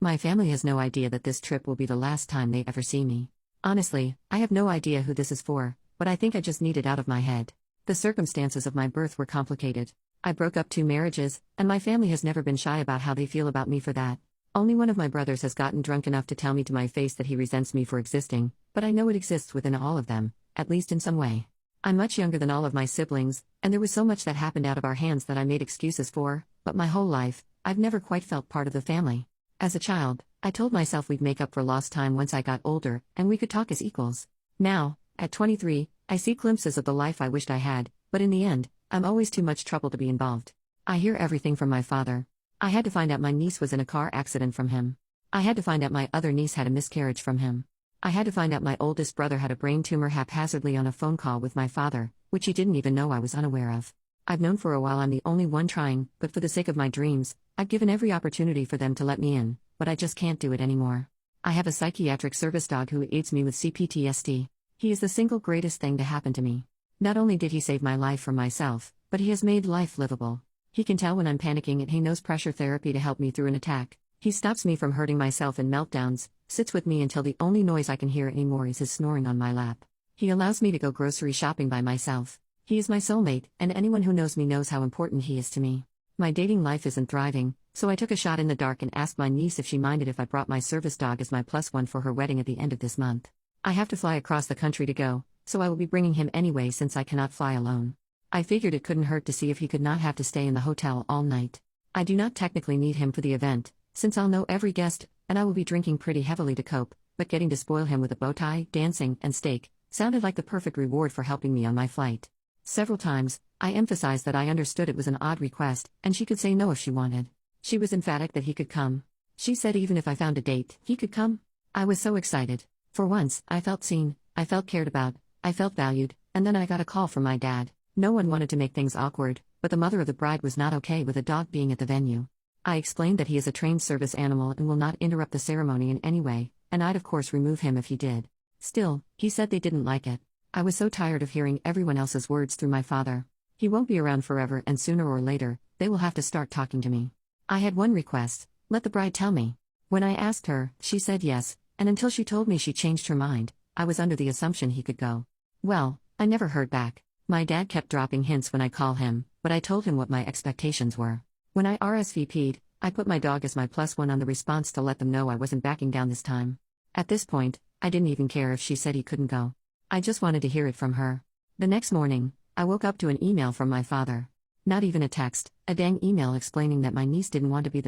My family has no idea that this trip will be the last time they ever see me. Honestly, I have no idea who this is for, but I think I just need it out of my head. The circumstances of my birth were complicated. I broke up 2 marriages, and my family has never been shy about how they feel about me for that. Only one of my brothers has gotten drunk enough to tell me to my face that he resents me for existing, but I know it exists within all of them, at least in some way. I'm much younger than all of my siblings, and there was so much that happened out of our hands that I made excuses for, but my whole life, I've never quite felt part of the family. As a child, I told myself we'd make up for lost time once I got older, and we could talk as equals. Now, at 23, I see glimpses of the life I wished I had, but in the end, I'm always too much trouble to be involved. I hear everything from my father. I had to find out my niece was in a car accident from him. I had to find out my other niece had a miscarriage from him. I had to find out my oldest brother had a brain tumor haphazardly on a phone call with my father, which he didn't even know I was unaware of. I've known for a while I'm the only one trying, but for the sake of my dreams, I've given every opportunity for them to let me in, but I just can't do it anymore. I have a psychiatric service dog who aids me with CPTSD. He is the single greatest thing to happen to me. Not only did he save my life from myself, but he has made life livable. He can tell when I'm panicking and he knows pressure therapy to help me through an attack. He stops me from hurting myself in meltdowns, sits with me until the only noise I can hear anymore is his snoring on my lap. He allows me to go grocery shopping by myself. He is my soulmate, and anyone who knows me knows how important he is to me. My dating life isn't thriving, so I took a shot in the dark and asked my niece if she minded if I brought my service dog as my +1 for her wedding at the end of this month. I have to fly across the country to go, so I will be bringing him anyway since I cannot fly alone. I figured it couldn't hurt to see if he could not have to stay in the hotel all night. I do not technically need him for the event, since I'll know every guest, and I will be drinking pretty heavily to cope, but getting to spoil him with a bow tie, dancing, and steak sounded like the perfect reward for helping me on my flight. Several times, I emphasized that I understood it was an odd request, and she could say no if she wanted. She was emphatic that he could come. She said even if I found a date, he could come. I was so excited. For once, I felt seen, I felt cared about, I felt valued, and then I got a call from my dad. No one wanted to make things awkward, but the mother of the bride was not okay with a dog being at the venue. I explained that he is a trained service animal and will not interrupt the ceremony in any way, and I'd of course remove him if he did. Still, he said they didn't like it. I was so tired of hearing everyone else's words through my father. He won't be around forever, and sooner or later, they will have to start talking to me. I had one request: let the bride tell me. When I asked her, she said yes, and until she told me she changed her mind, I was under the assumption he could go. Well, I never heard back. My dad kept dropping hints when I call him, but I told him what my expectations were. When I RSVP'd, I put my dog as my +1 on the response to let them know I wasn't backing down this time. At this point, I didn't even care if she said he couldn't go. I just wanted to hear it from her. The next morning, I woke up to an email from my father. Not even a text, a dang email explaining that my niece didn't want to be the